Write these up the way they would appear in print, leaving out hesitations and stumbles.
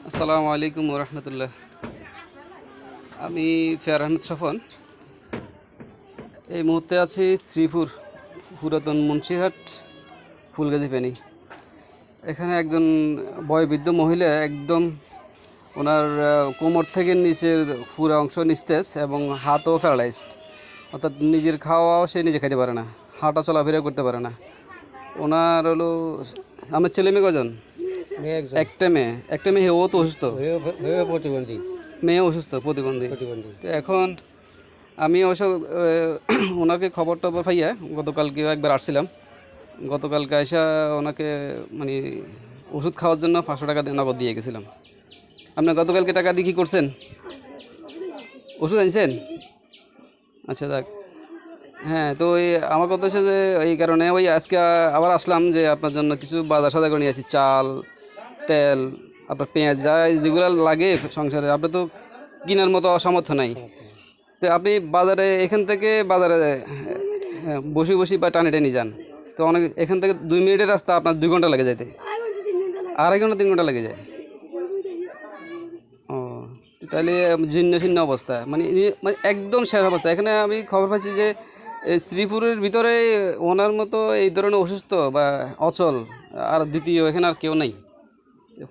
আসসালামু আলাইকুম রহমতুল্লাহ। আমি ফেয়ার আহমেদ স্বপন। এই মুহূর্তে আছি শ্রীপুর পুরাতন মুন্সিরহাট ফুলগাজী ফেনী। এখানে একজন বয়োবৃদ্ধ মহিলা একদম ওনার কোমর থেকে নিচের পুরো অংশ নিস্তেজ এবং হাতও প্যারালাইজড, অর্থাৎ নিজের খাওয়াও সে নিজে খাইতে পারে না, হাঁটা চলাফেরা করতে পারে না। ওনার হলো আমার ছেলে মেয়ে কজন? একটা মেয়ে ও তো অসুস্থ, প্রতিবন্ধী মেয়ে অসুস্থ, প্রতিবন্ধী। তো এখন আমি অবশ্য ওনাকে খবর টবর পাইয়া গতকালকে একবার আসছিলাম। গতকালকে এসে ওনাকে মানে ওষুধ খাওয়ার জন্য 500 টাকা নগদ দিয়ে গেছিলাম। আপনার গতকালকে টাকা দিয়ে কী করছেন? ওষুধ আনছেন? আচ্ছা, যাক। হ্যাঁ, তো ওই আমার কথা হচ্ছে যে এই কারণে ওই আজকে আবার আসলাম যে আপনার জন্য কিছু বাজার সদাই করে নিয়ে আসি। চাল, তেল, আপনার পেঁয়াজ, যা যেগুলো লাগে সংসারে, আপনার তো কেনার মতো সামর্থ্য নাই। তো আপনি বাজারে এখান থেকে বাজারে বসে বসে বা টানে টেনে যান, তো অনেক এখান থেকে 2 মিনিটের রাস্তা আপনার 2 ঘন্টা লেগে যাইতে, 2.5 ঘন্টা 3 ঘন্টা লেগে যায়। ও, তাহলে জীর্ণ শীর্ণ অবস্থা, মানে মানে একদম শেষ অবস্থা। এখানে আমি খবর পাচ্ছি যে শ্রীপুরের ভিতরে ওনার মতো এই ধরনের অসুস্থ বা অচল আর দ্বিতীয় এখানে আর কেউ নেই।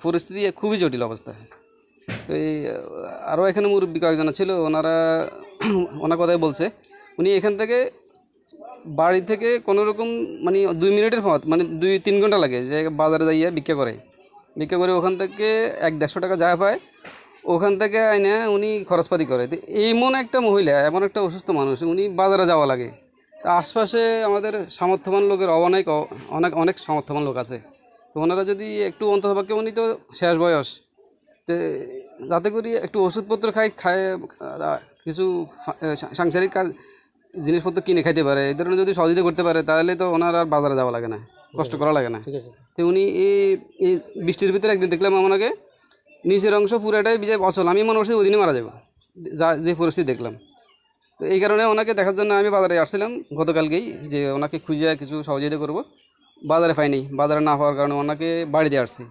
পরিস্থিতি খুবই জটিল অবস্থা। তো এই আরও এখানে মুরব্বী কয়েকজন ছিল, ওনার কথাই বলছে। উনি এখান থেকে বাড়ি থেকে কোনো রকম মানে 2 মিনিটের পথ, মানে 2-3 ঘন্টা লাগে যে বাজারে যাইয়া ভিক্ষা করে ওখান থেকে 100-150 টাকা যা পায় ওখান থেকে আইনে উনি খরচপাতি করে। তো এমন একটা মহিলা, এমন একটা অসুস্থ মানুষ, উনি বাজারে যাওয়া লাগে। তা আশপাশে আমাদের সামর্থ্যবান লোকের অনেক অনেক সামর্থ্যবান লোক আছে। তো ওনারা যদি একটু অন্ততপক্ষে, উনি তো শেষ বয়স, তো যাতে করি একটু ওষুধপত্র খায় কিছু সাংসারিক কাজ জিনিসপত্র কিনে খাইতে পারে, এই ধরনের যদি সহযোগিতা করতে পারে, তাহলে তো ওনার আর বাজারে যাওয়া লাগে না, কষ্ট করা লাগে না। তো উনি এই বৃষ্টির ভিতরে একদিন দেখলাম ওনাকে নিচের অংশ পুরাটাই বিজয় অচল। আমি মনে করছি ওদিনই মারা যাবো, যে পরিস্থিতি দেখলাম। তো এই কারণে ওনাকে দেখার জন্য আমি বাজারে আসছিলাম গতকালকেই, যে ওনাকে খুঁজে কিছু সহযোগিতা করব। বাজারে পাইনি, বাজারে না পাওয়ার কারণে ওনাকে বাড়িতে আসছি।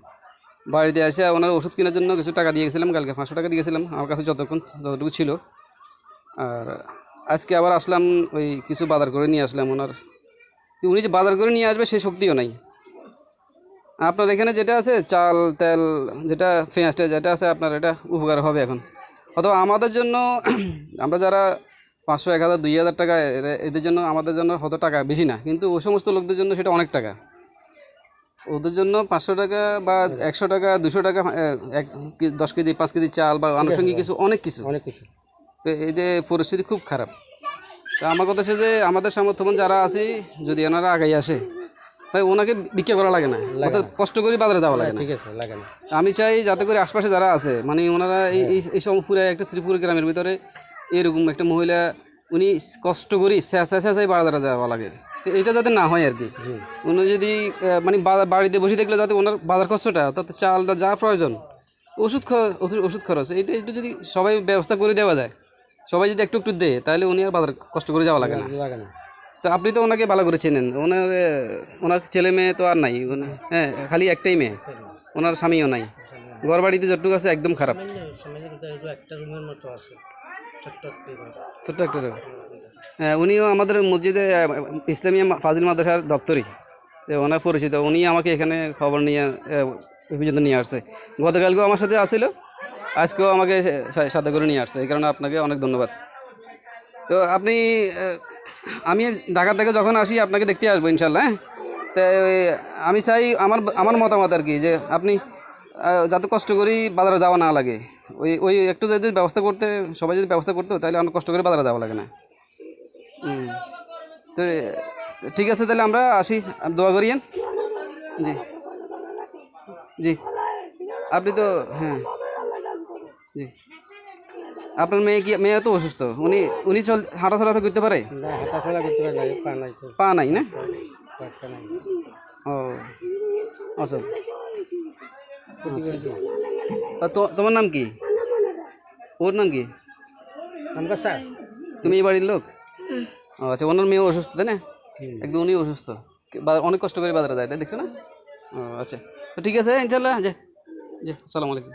বাড়িতে এসে ওনার ওষুধ কেনার জন্য কিছু টাকা দিয়ে গেছিলাম, কালকে 500 টাকা দিয়ে গেছিলাম আমার কাছে যতটুকু ছিল। আর আজকে আবার আসলাম, ওই কিছু বাজার করে নিয়ে আসলাম। উনি যে বাজার করে নিয়ে আসবে সে শক্তিও নাই। আপনার এখানে যেটা আছে চাল, তেল, যেটা পেঁয়াজটা যেটা আছে, আপনার এটা উপকার হবে এখন। অথবা আমাদের জন্য আমরা যারা 500, 1000, 2000 টাকা, এদের জন্য, আমাদের জন্য হয়তো টাকা বেশি না, কিন্তু ওই সমস্ত লোকদের জন্য সেটা অনেক টাকা। ওদের জন্য 500 টাকা বা 100 টাকা, 200 টাকা, 10 কেজি 5 কেজি চাল বা আনুষঙ্গিক কিছু, অনেক কিছু। তো এই যে পরিস্থিতি খুব খারাপ। তো আমার কথা হচ্ছে যে আমাদের সামর্থ্যবান যারা আছে, যদি ওনারা আগাই আসে, ভাই ওনাকে ভিক্ষা করা লাগে না, অর্থাৎ কষ্ট করে বাজারে যাওয়া লাগে না। আমি চাই যাতে করে আশপাশে যারা আছে, মানে ওনারা এই সব পুরো একটা শ্রীপুর গ্রামের ভিতরে এরকম একটা মহিলা, উনি কষ্ট করি স্যাঁচাই বাজারে যাওয়া লাগে। তো এটা যাতে না হয় আর কি। উনি যদি মানে বাড়িতে বসে দেখলে যাতে ওনার বাজার খরচটা, অর্থাৎ চালটা যা প্রয়োজন, ওষুধ খরচ, এটা একটু যদি সবাই ব্যবস্থা করে দেওয়া যায়, সবাই যদি একটু একটু দেয়, তাহলে উনি আর বাজার কষ্ট করে যাওয়া লাগে না। তো আপনি তো ওনাকে ভালো করে চেনেন, ওনার ছেলে মেয়ে তো আর নাই। হ্যাঁ, খালি একটাই মেয়ে, ওনার স্বামীও নাই। ঘর বাড়িতে যতটুকু আছে একদম খারাপ, ছোট্ট একটা রুম। হ্যাঁ, উনিও আমাদের মসজিদে ইসলামিয়া ফাজিল মাদ্রাসার দপ্তরি, ওনার পরিচিত। উনি আমাকে এখানে খবর নিয়ে এই পর্যন্ত নিয়ে আসছে। গতকালকেও আমার সাথে আসছিল, আজকেও আমাকে সাথে করে নিয়ে আসছে। এই কারণে আপনাকে অনেক ধন্যবাদ। তো আপনি আমি ঢাকা থেকে যখন আসি আপনাকে দেখতে আসবো ইনশাল্লাহ। হ্যাঁ, তো আমি চাই, আমার মতামত আর কি, যে আপনি যাতে কষ্ট করি বাজারে যাওয়া না লাগে, ওই একটু যদি ব্যবস্থা করতে, সবাই যদি ব্যবস্থা করতো, তাহলে অনেক কষ্ট করে বাজারে যাওয়া লাগে না। তো ঠিক আছে, তাহলে আমরা আসি, দোয়া করিয়েন। জি জি, আপনি তো, হ্যাঁ জি, আপনার মেয়ে তো অসুস্থ, উনি হাঁটাচলা করতে পারে? পা নাই না? ও আচ্ছা, তোমার নাম কি? ওর নাম কি? তুমি এই বাড়ির লোক? ও আচ্ছা, ওনার মেয়েও অসুস্থ তাই না? একদম উনি অসুস্থ, অনেক কষ্ট করে বাজারে যায়, তাই দেখছো না? ও আচ্ছা, তো ঠিক আছে ইনশাল্লাহ। জি জি, আসসালামু আলাইকুম।